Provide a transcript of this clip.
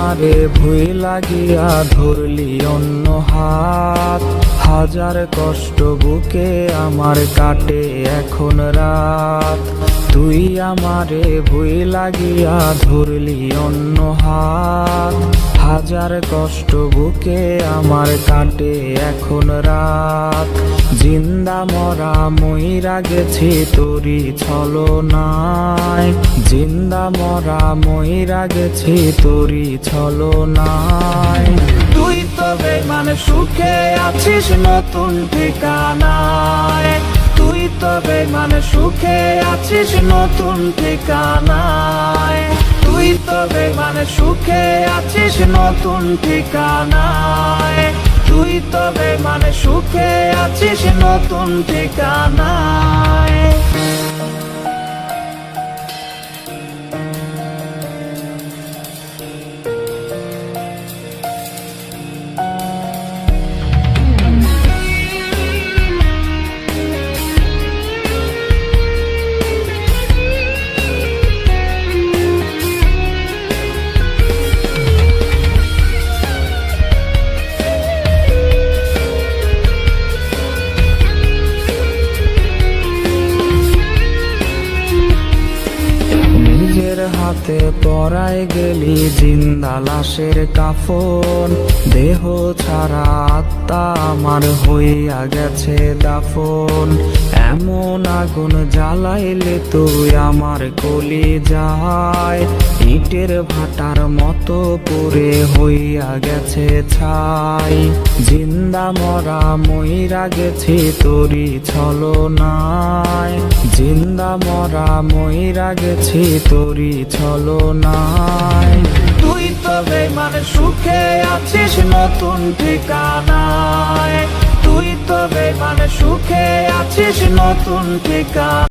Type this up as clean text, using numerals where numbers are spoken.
আমারে ভুই লাগিয়া ধরলি অন্য হাত। হাজার কষ্ট বুকে আমার কাটে এখন রাত। তুই আমারে ভুই লাগিয়া ধরলি অন্য হাত। হাজার কষ্ট বুকে আমার কাটে এখন রাত। জিন্দা মরা মইরা গেছি তোরি ছলনায়। জিন্দা মরা মইরা গেছি তোরি ছলনায়। তুই তো বেঈমান সুখে আছিস নতুন ঠিকানায়। তুই তো বেঈমান সুখে আছিস নতুন ঠিকানায়। তুই তো বেঈমান সুখে আছিস নতুন ঠিকানায়। তুই তো বেঈমান সুখে আছিস নতুন ঠিকানায়। নিজের হাতে পরায় গেলি জিন্দা লাশের কাফন। দেহ ছাড়া আত্মা আমার হইয়া গেছে দাফন। এমন আগুন জ্বালাইলে তুই আমার কলি যায়। ইটের ভাটার মতো পুড়ে হইয়া গেছে ছাই। জিন্দা মরা মইরা গেছি তোরি ছলনায়। জিন্দা মরা মইরা গেছি তোরি ছলনায়। তুই তো বেঈমান সুখে আছিস নতুন ঠিকানায়। তুই তো বেঈমান সুখে আছিস নতুন ঠিকানায়।